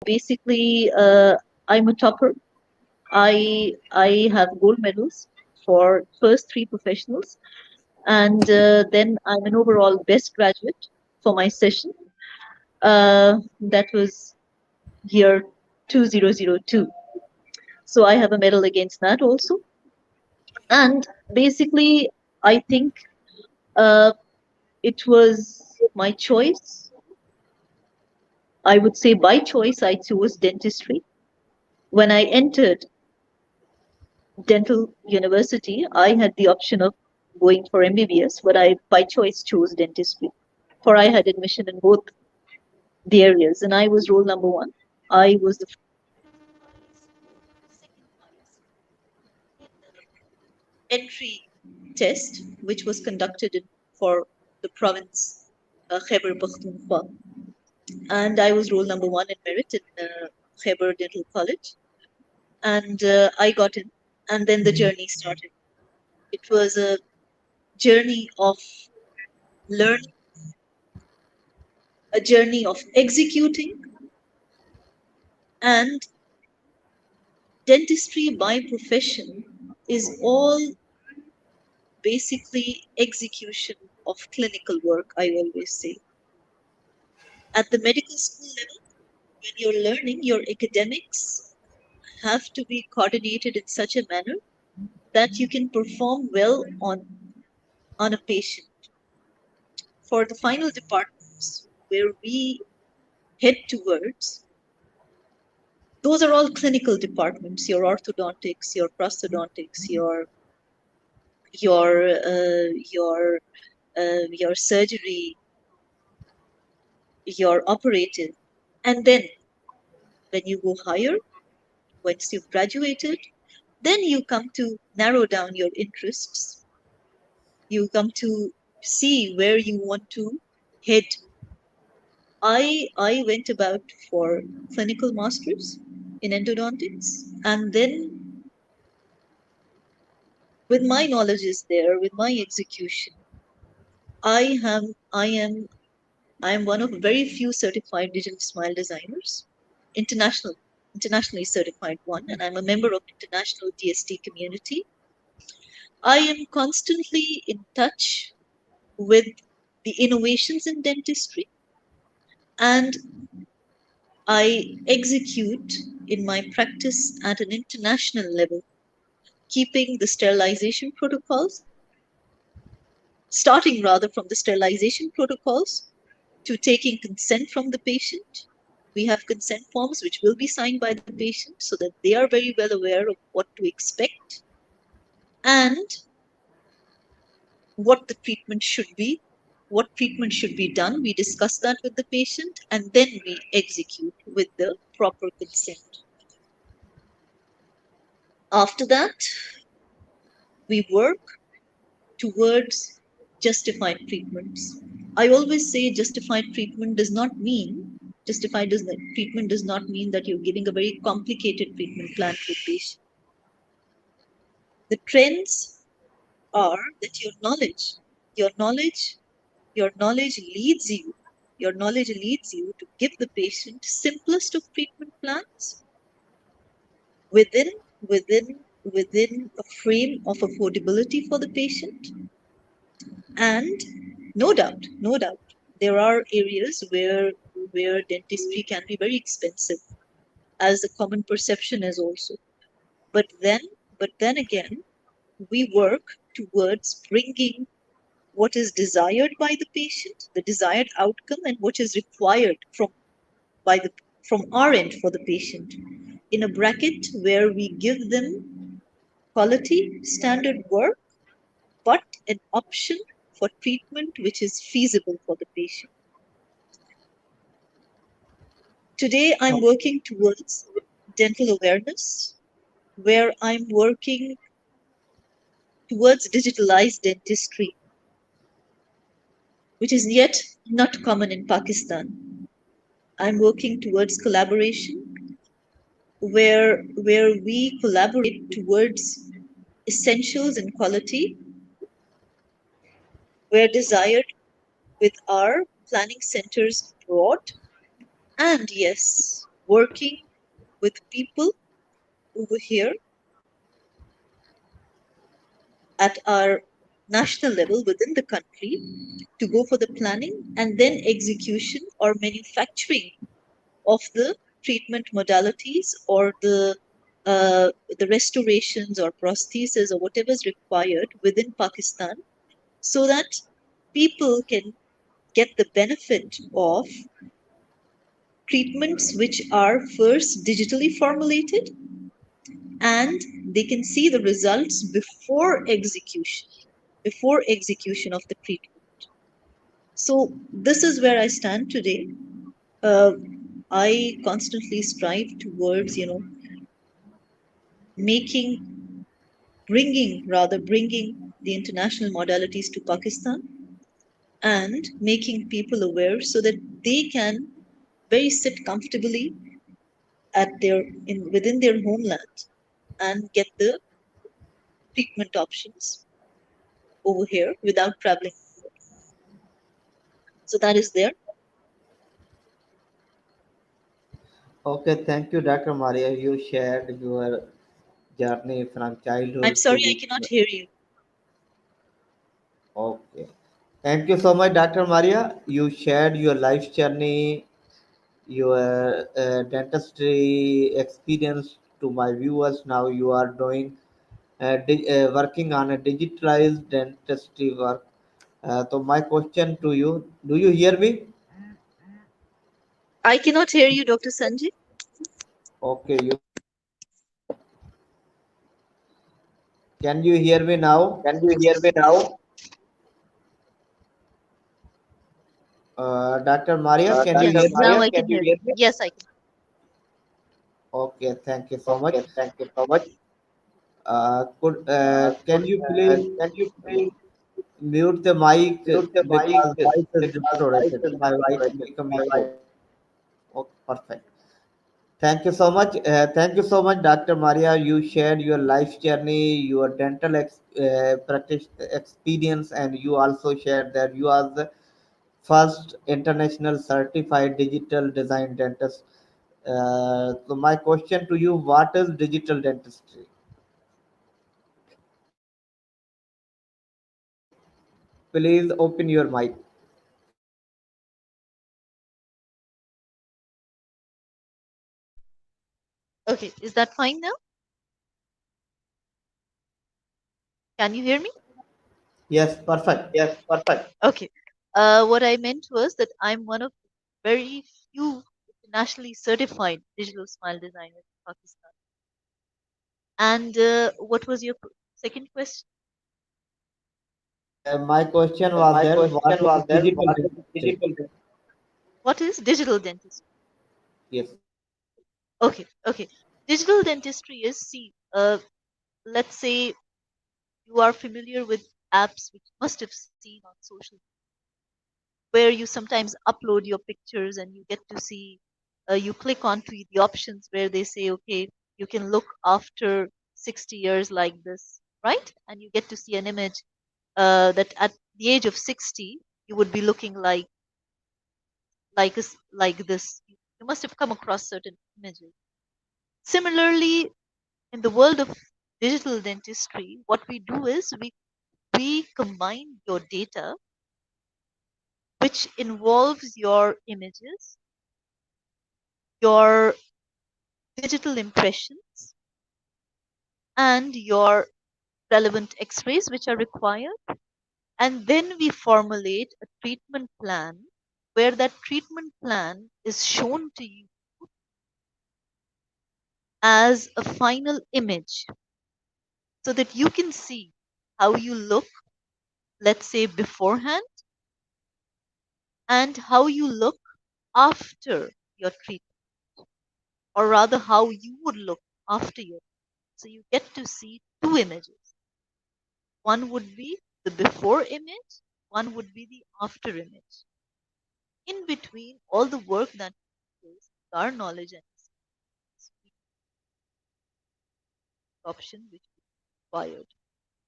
basically, I'm a topper. I have gold medals for first three professionals, and then I'm an overall best graduate for my session. That was year 2002. So I have a medal against that also. And basically, I think uh, it was my choice. I would say by choice, I chose dentistry. When I entered dental university, I had the option of going for MBBS, but I by choice chose dentistry. For I had admission in both the areas, and I was roll number one. I was the second highest in the entry test, which was conducted for the province Khyber Pakhtunkhwa, and I was roll number one in merit in Khyber Dental College, and I got in, and then the journey started. It was a journey of learning, a journey of executing, and dentistry by profession is all basically execution of clinical work, I always say. At the medical school level, when you're learning, your academics have to be coordinated in such a manner that you can perform well on a patient. For the final departments where we head towards, those are all clinical departments, your orthodontics, your prosthodontics, your your surgery, your operative. And then when you go higher, once you've graduated, then you come to narrow down your interests. You come to see where you want to head. I went about for clinical masters in endodontics, and then with my knowledge is there, with my execution, I have I am one of very few certified digital smile designers, international internationally certified one, and I'm a member of international DST community. I am constantly in touch with the innovations in dentistry, and I execute in my practice at an international level, keeping the sterilization protocols, starting rather from the sterilization protocols to taking consent from the patient. We have consent forms which will be signed by the patient so that they are very well aware of what to expect and what the treatment should be, what treatment should be done. We discuss that with the patient and then we execute with the proper consent. After that, we work towards justified treatments. I always say justified treatment does not mean that you're giving a very complicated treatment plan to the patient. The trends are that your knowledge, your knowledge leads you, your knowledge leads you to give the patient simplest of treatment plans within within a frame of affordability for the patient. And no doubt, there are areas where dentistry can be very expensive, as the common perception is also. But then, but then again, we work towards bringing what is desired by the patient, the desired outcome, and what is required by the from our end for the patient, in a bracket where we give them quality standard work, but an option for treatment which is feasible for the patient. Today, I'm working towards dental awareness, where I'm working towards digitalized dentistry, which is yet not common in Pakistan. I'm working towards collaboration, where we collaborate towards essentials and quality, where desired with our planning centers abroad, and yes, working with people over here at our national level within the country to go for the planning and then execution or manufacturing of the treatment modalities or the restorations or prosthesis or whatever is required within Pakistan so that people can get the benefit of treatments which are first digitally formulated and they can see the results before execution of the treatment. So this is where I stand today. uh, I constantly strive towards making bringing the international modalities to Pakistan and making people aware so that they can very sit comfortably at their in within their homeland and get the treatment options over here without traveling. So that is there. Okay, thank you, Dr. Maria. You shared your journey from I'm childhood to sorry I be. cannot hear you. Okay. Thank you so much, Dr. Maria. You shared your life journey, your dentistry experience to my viewers. Now you are doing working on a digitalized dentistry work. So my question to you: do you hear me? I cannot hear you, Dr. Sanjay. Okay, you can you hear me now, Can you hear me now? Dr. Maria? Can you Yes, hear now me? I can hear you. Yes, I can. Okay, thank you so much. Thank you so much. Can you please Can you please mute the mic mute the mic because voice is because voice distorted. is My voice distorted. become My echo. wife. Okay, perfect. Thank you so much. Thank you so much, Dr. Maria. You shared your life journey, your dental practice experience, and you also shared that you are the first international certified digital design dentist. So my question to you: what is digital dentistry? Please open your mic. Okay, is that fine now? Can you hear me? Yes, perfect. Yes, perfect. Okay. What I meant was that I'm one of very few internationally certified digital smile designers in Pakistan. And what was your second question? My question was My there: what question is was there, digital what is dentistry? digital dentistry? What is digital dentistry? Yes. Okay, okay. Digital dentistry is, see, let's say you are familiar with apps which you must have seen on social media, where you sometimes upload your pictures and you get to see, you click onto the options where they say, okay, you can look after 60 years like this, right? And you get to see an image that at the age of 60, you would be looking like this. You must have come across certain images. Similarly, in the world of digital dentistry, what we do is we combine your data, which involves your images, your digital impressions, and your relevant x-rays which are required, and then we formulate a treatment plan where that treatment plan is shown to you as a final image so that you can see how you look, let's say beforehand, and how you look after your treatment, or rather how you would look after your. So you get to see two images. One would be the before image, one would be the after image. In between all the work that is our knowledge and option which is required.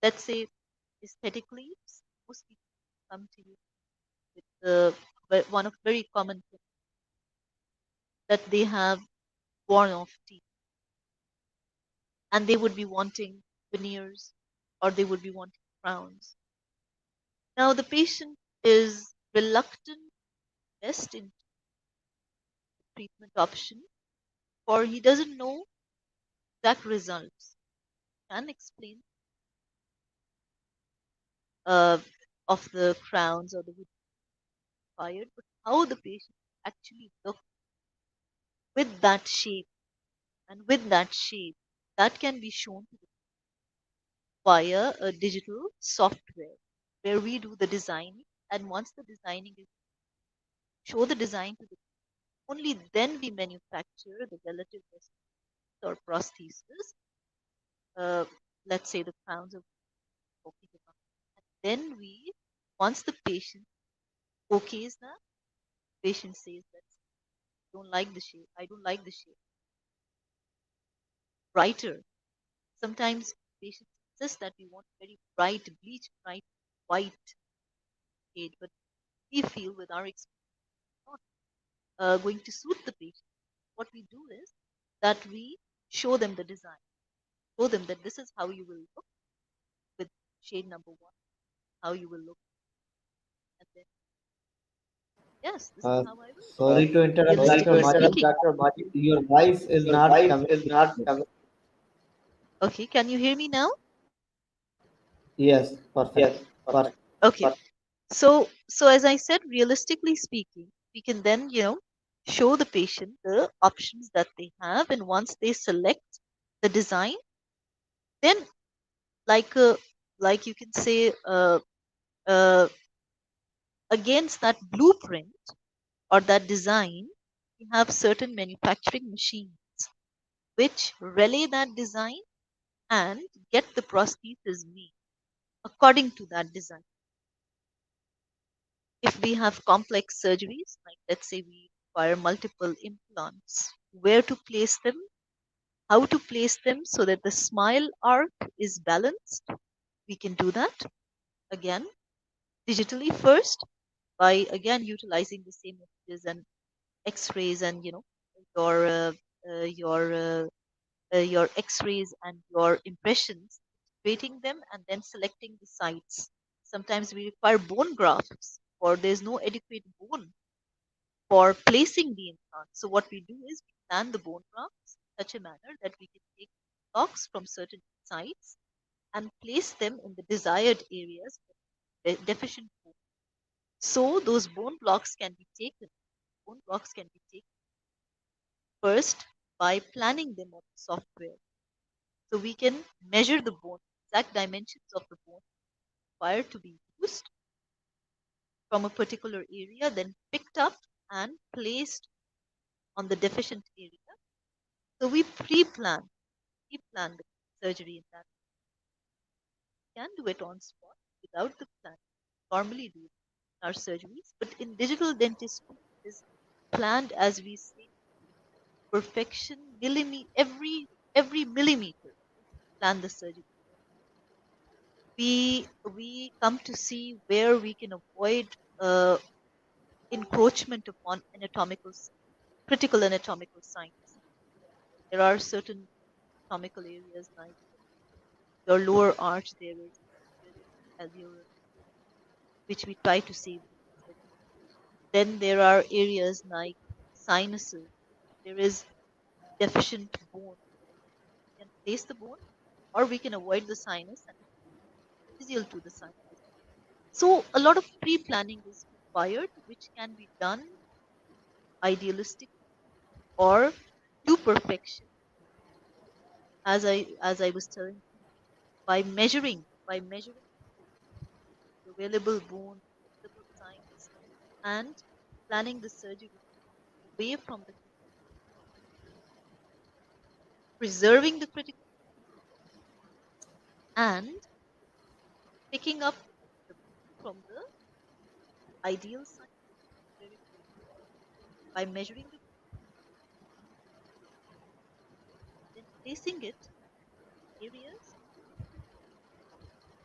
Let's say aesthetically, most people come to you with one of very common things that they have. worn off teeth, and they would be wanting veneers or they would be wanting crowns. Now, the patient is reluctant to invest in treatment option, or he doesn't know exact results. Can explain uh, of the crowns or the wood required, but how the patient actually look with that shape and with that shape that can be shown to the via a digital software where we do the designing, and once the designing is show the design to the only then we manufacture the relative prosthesis or prosthesis, uh, let's say the crowns of talking about. And then we, once the patient okays that, patient says that don't like the shape, I don't like the shape, brighter. Sometimes patients insist that we want very bright, bleach, bright, white shade, but we feel with our experience not going to suit the patient. What we do is that we show them the design, show them that this is how you will look with shade number one, how you will look, and then yes, this is Uh, how I will look. Sorry to interrupt, Dr. Realistically Mari. speaking, Your voice is not coming. okay, can you hear me now? Yes, perfect. Perfect. Okay, so as I said, realistically speaking, we can then show the patient the options that they have, and once they select the design, then like like you can say uh, against that blueprint or that design, we have certain manufacturing machines which relay that design and get the prosthesis made according to that design. If we have complex surgeries, like let's say we require multiple implants, where to place them, how to place them so that the smile arc is balanced, we can do that again digitally first by again utilizing the same images and x-rays and your uh, your your x-rays and your impressions, rating them and then selecting the sites. Sometimes we require bone grafts or there's no adequate bone for placing the implant. So what we do is we plan the bone grafts in such a manner that we can take blocks from certain sites and place them in the desired areas with deficient bone. So those bone blocks can be taken. Bone blocks can be taken first by planning them on the software. So we can measure the bone, exact dimensions of the bone required to be used from a particular area, then picked up and placed on the deficient area. So we pre-plan the surgery in that. We can do it on spot without the plan. Normally do it in our surgeries, but in digital dentistry, it is planned as we say perfection, every millimeter. Plan the surgery. We come to see where we can avoid uh, encroachment upon critical anatomical signs. There are certain anatomical areas like your lower arch there is alveolar, which we try to save. Then there are areas like sinuses. There is deficient bone. We can place the bone or we can avoid the sinus and axial to the sinus. So a lot of pre-planning is required, which can be done idealistic or to perfection, as I was telling, by measuring the available bone, available sinus, and planning the surgery away from the preserving the critical and picking up the from the ideal site by measuring the then placing it areas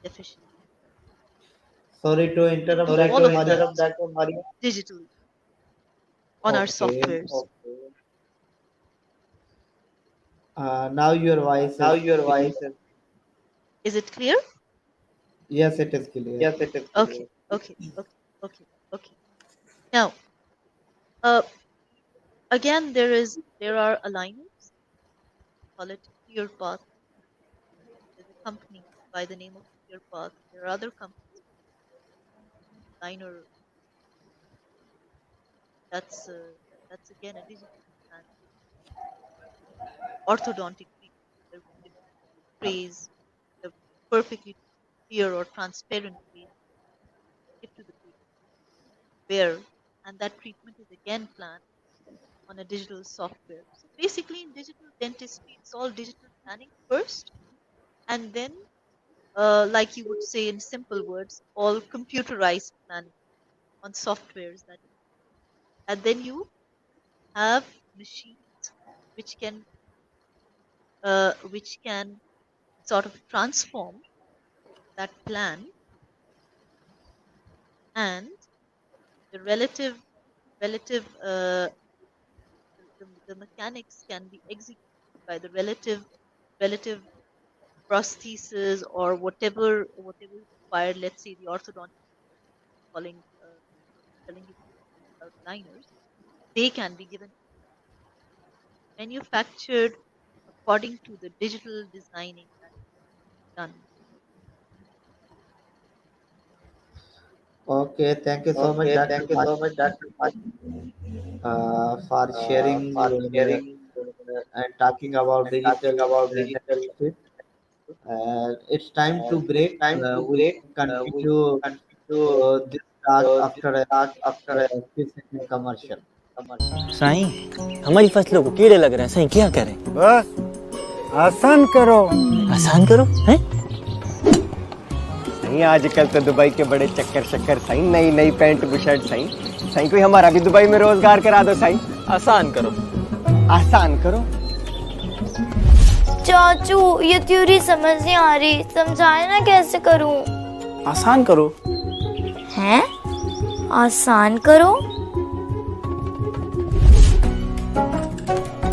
deficient. Sorry to We can interrupt, do all Dr. of Maria. that digitally on our Okay. softwares. Now your voice is clear. Is it clear? Yes, it is clear. Okay, okay, okay, okay, okay. Now, uh, again, there are aligners. Call it clear path. There's a company by the name of clear path. There are other companies, aligner. That's uh, that's again a digital and orthodontic treatment. There will be trays, the perfectly clear or transparent way give to the patient where, and that treatment is again planned on a digital software. So basically, in digital dentistry, it's all digital planning first, and then, like you would say in simple words, all computerized planning on softwares that, and then you have machines which can sort of transform that plan, and the relative the mechanics can be executed by the relative prosthesis or whatever is required. Let's say the orthodontic calling telling you about liners, they can be given manufactured according to the digital designing that's done. Okay, thank you so much, Dr. for sharing your and talking about digital dentistry. It's time to break. We can continue this talk after a 3 second commercial. Sai, हमारी फसलों को कीड़े लग रहे हैं, साईं क्या करें? बस आसान करो। आसान करो हैं? नहीं आजकल तो दुबई के बड़े चक्कर चक्कर साईं, नई नई पैंट बुशर्ट साईं। साईं कोई हमारा भी दुबई में रोजगार करा दो साईं। आसान करो। आसान करो। चाचू ये थ्योरी समझ नहीं आ रही, समझाए ना कैसे करूं? आसान करो। हैं? आसान करो?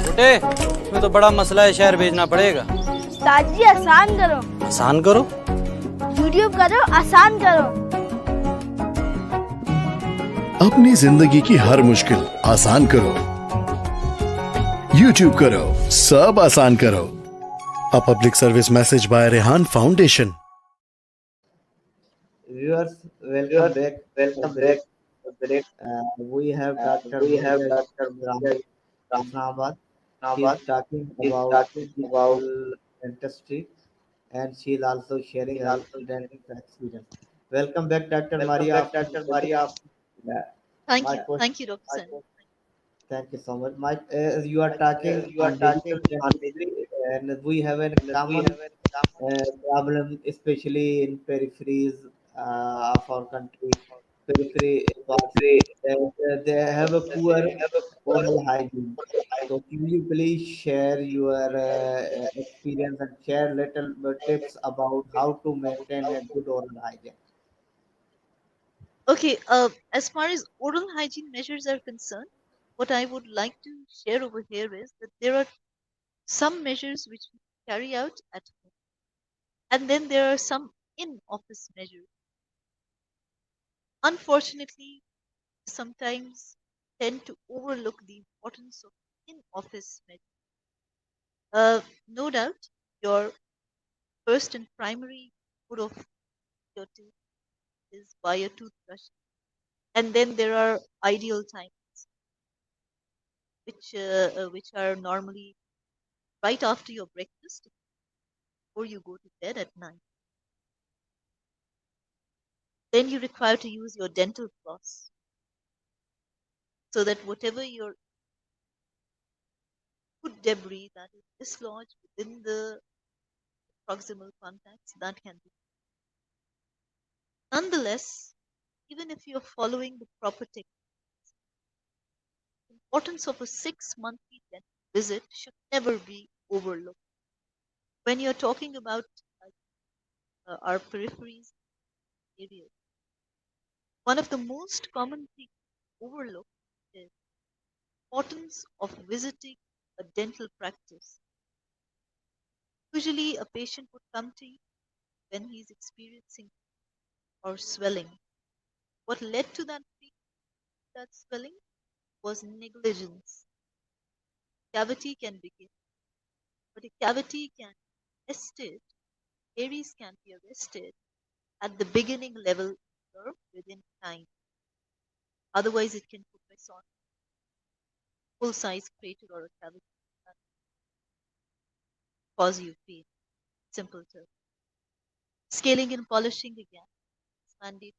छोटे, इसमें तो बड़ा मसला है, शहर भेजना पड़ेगा। उस्ताद जी आसान करो। आसान करो। यूट्यूब करो, आसान करो। अपनी जिंदगी की हर मुश्किल आसान करो। यूट्यूब करो, सब आसान करो। A public service message by Rehan Foundation. Viewers, welcome back to the break. We have Dr. Maria from Islamabad. She is talking about digital dentistry, and she is also sharing her dental experience. Welcome back, Dr. Maria. After the break. Yeah. Thank My you, question. thank you, Dr. Sen. Thank you so much. You are talking on digital dentistry, and we have a common problem, especially in peripheries of our country, periphery parts, that they have a poor oral hygiene. So, can you please share your experience and share little tips about how to maintain a good oral hygiene? Okay, as far as oral hygiene measures are concerned, what I would like to share over here is that there are some measures which we carry out at home, and then there are some in-office measures. Unfortunately, sometimes tend to overlook the importance of in-office measures. No doubt, your first and primary mode of your teeth is via toothbrush, and then there are ideal times which are normally right after your breakfast before you go to bed at night. Then you require to use your dental floss so that whatever your food debris that is dislodged within the proximal contacts, that can be. Nonetheless, even if you're following the proper technique, the importance of a 6 monthly dental visit should never be overlooked. When you're talking about our peripheries areas, one of the most common things overlooked is importance of visiting a dental practice Usually, a patient would come to you when he's experiencing or swelling. What led to that swelling was negligence. Cavity can begin, but a cavity can be arrested, caries can be arrested at the beginning level or within time. Otherwise, it can progress on full size crater or a cavity and cause you pain. Simple term. Scaling and polishing again is mandatory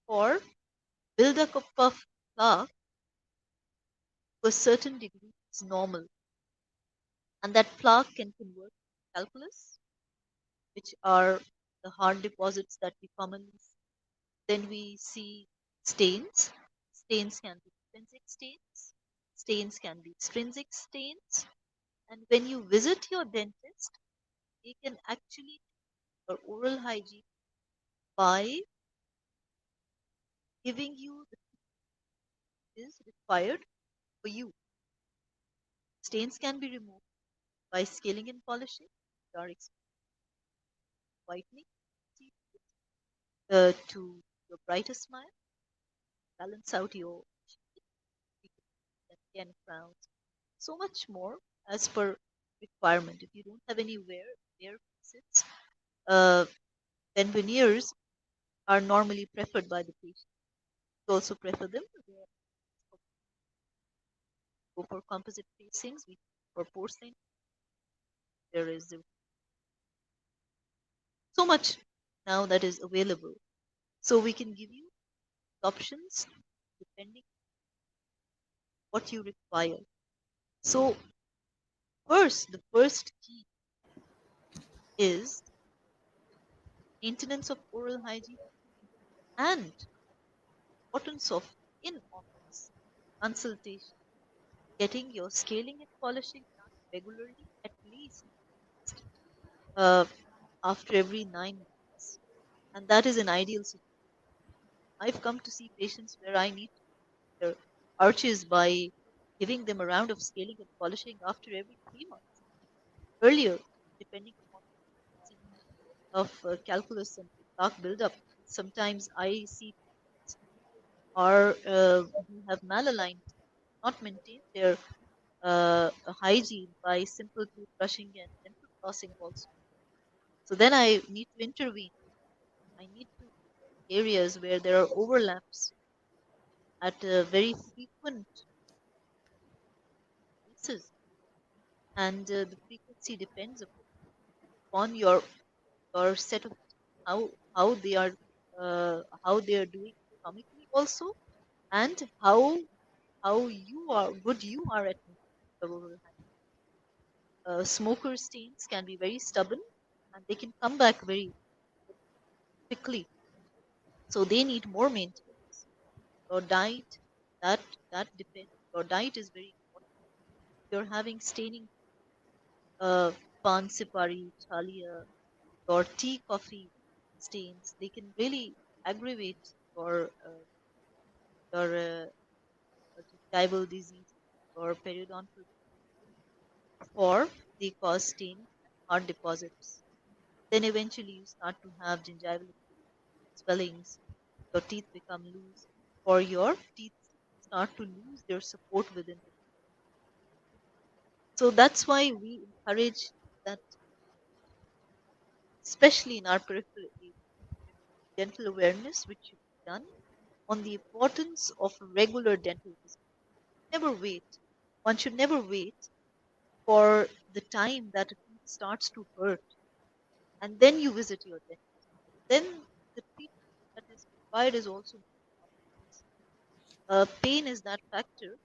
for buildup of plaque to a certain degree is normal, and that plaque can convert to calculus, which are the hard deposits that we commonly see. Then we see stains. Stains can be intrinsic stains. Stains can be extrinsic stains. And when you visit your dentist, they can actually do your oral hygiene by giving you the is required for you. Stains can be removed by scaling and polishing, or whitening teeth to your brighter smile, balance out your and frowns. So much more as per requirement. If you don't have any wear visits, uh, then veneers are normally preferred by the patient. We also prefer them. Go for composite facings. We for porcelain. There is so much now that is available. So we can give you options depending what you require. So the first key is maintenance of oral hygiene and importance of in-office consultation, getting your scaling and polishing done regularly, at least uh, after every 9 months, and that is an ideal situation. I've come to see patients where I need their arches by giving them a round of scaling and polishing after every 3 months. Earlier, depending upon the of calculus and plaque buildup, sometimes I see are who have malaligned, not maintained their hygiene by simple toothbrushing and dental flossing also. So then I need to intervene. I need to areas where there are overlaps at very frequent basis, and the frequency depends upon your set of how how they are how they are doing economically also, and how good you are at maintaining the oral hygiene. Smoker stains can be very stubborn, and they can come back very quickly. So they need more maintenance. Your diet, that that depends. Your diet is very important. You're having staining, pan sipari, chalia, or tea, coffee stains. They can really aggravate your gingival disease or periodontal, or they cause stain and hard deposits. Then eventually you start to have gingival swellings, your teeth become loose, or your teeth start to lose their support within them. So that's why we encourage that, especially in our peripheral area, dental awareness, which should be done on the importance of regular dental visits. Never wait. One should never wait for the time that a tooth starts to hurt and then you visit your dentist. Then the treatment that is required is also pain is that factor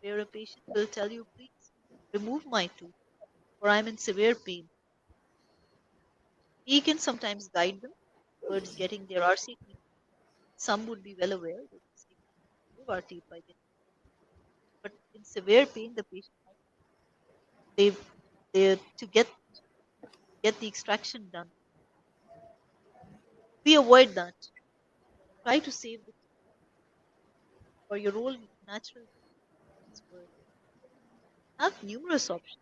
where a patient will tell you, please remove my tooth or I'm in severe pain. We can sometimes guide them towards getting their RC treatment. Some would be well aware that we remove our teeth by getting, but in severe pain, the patient they they to get the extraction done. We avoid that. Try to save the teeth for your own natural teeth. Have numerous options.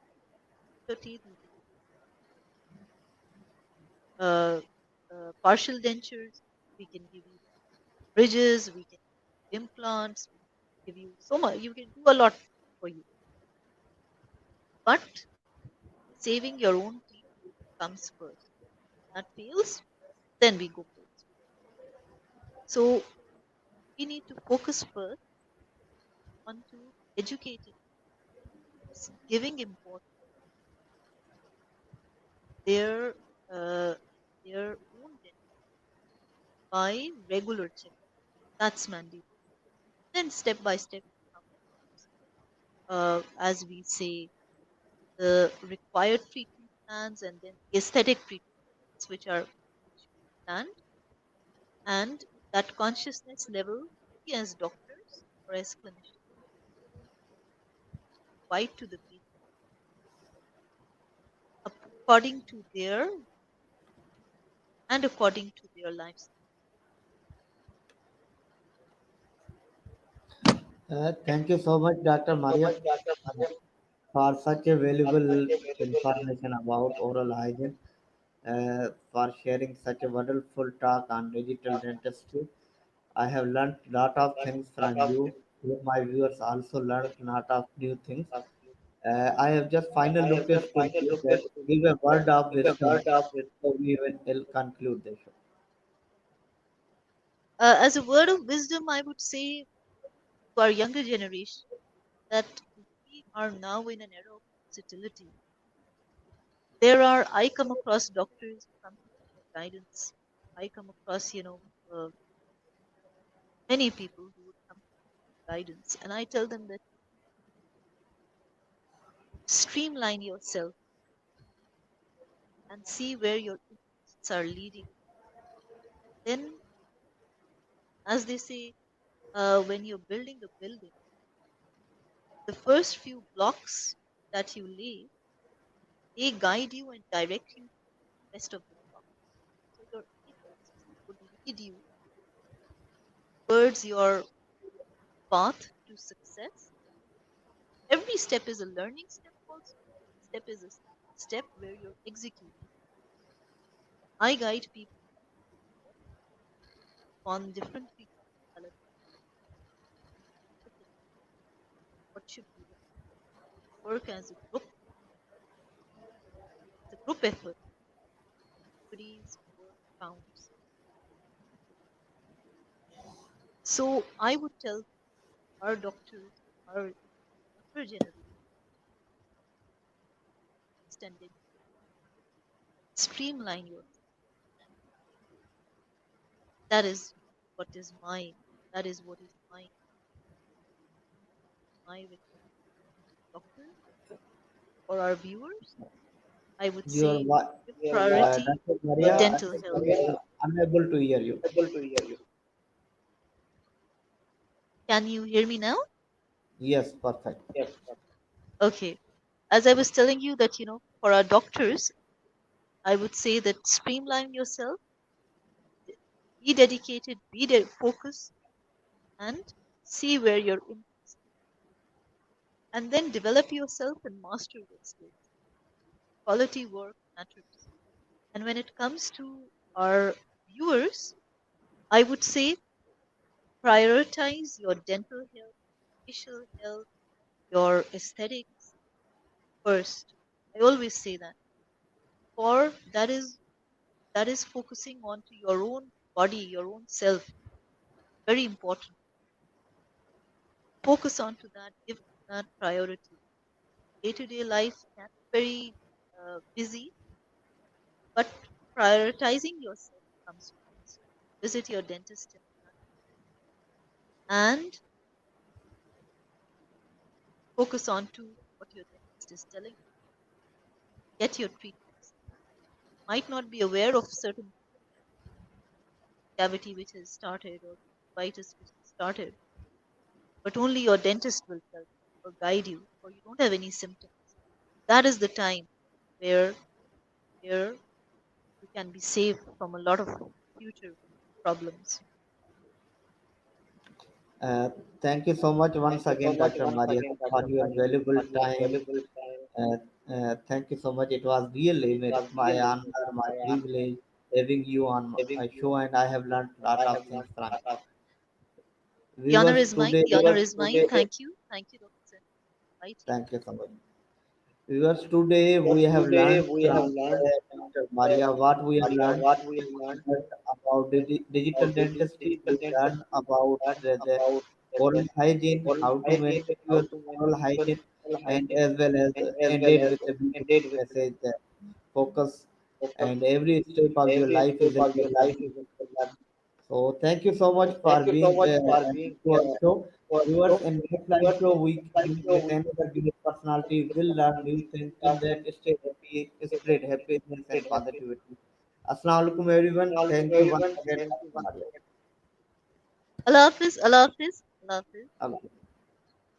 Your teeth uh, partial dentures, we can give you bridges, we can give implants, we can give you so much. You can do a lot for you. But saving your own teeth comes first. That fails, then we go for it. So we need to focus first on to educating, giving importance their uh, their own dentist by regular check. That's mandatory. Then step by step, as we say, the required treatment plans and then aesthetic treatments which are planned, and that consciousness level we as doctors or as clinicians provide to the patient according to their and according to their lifestyle. Thank you so much, Dr. Maria, for such a valuable information about oral hygiene, for sharing such a wonderful talk on digital dentistry. I have learned a lot of things from you. Hope my viewers also learned a lot of new things. I have just final request to you that give a word of wisdom so we will conclude the show. As a word of wisdom, I would say to our younger generation that we are now in an era of versatility. I come across doctors who come for guidance. I come across, many people who would come for guidance. And I tell them that streamline yourself and see where your interests are leading. Then, as they say, when you're building a building, the first few blocks that you lay, they guide you and direct you to the rest of the block. So your interests would lead you towards your path to success. Every step is a learning step also. Step is a step where you're executing. I guide people on different treatment modalities. What should be done? Work as a group. It's a group effort. Everybody's work counts. So I would tell our doctors, our younger generation, extended, streamline your. That is what is my. That is what is my recommendation, doctors or our viewers. I would Your say give priority Dr. to Maria, dental I health. am unable to hear you. Can you hear me now? Yes, perfect. Okay. As I was telling you that, for our doctors, I would say that streamline yourself, be dedicated, focused, and see where you're in, and then develop yourself and master your skills. Quality work matters. And when it comes to our viewers, I would say prioritize your dental health, facial health, your aesthetics first. I always say that. For that is focusing on to your own body, your own self. Very important. Focus on to that, give that priority. Day-to-day life can be very busy, but prioritizing yourself comes first. Visit your dentist and focus on to what your dentist is telling you. Get your treatments. Might not be aware of certain cavity which has started or vitis which has started, but only your dentist will tell you or guide you, or you don't have any symptoms. That is the time where where you can be saved from a lot of future problems. Uh, Thank you so much once again, Dr. Maria, for your valuable time. Uh, Thank you so much. It was really my honor, my privilege having you on my show, and I have learned a lot of things from you. The honor Viewers is mine. today, The honor is mine. Thank you. Thank you, Dr. Sen, for inviting thank me. you so much. Viewers today, we have learned from Dr. Maria what we have learned. We learned about digital dentistry. We learned about the oral hygiene, how to maintain your oral hygiene, and as well as ended with a beautiful message that focus and every step of your life is a real learning. So thank you so much for being to our show. Viewers, in next live show, we meet with another great personality. Will learn new things. Till that, stay happy, spread happiness and positivity. Assalamu alaikum, everyone. Thank you once again, Dr. Maria. Allah Hafiz. Allah Hafiz. Allah Hafiz. Allah.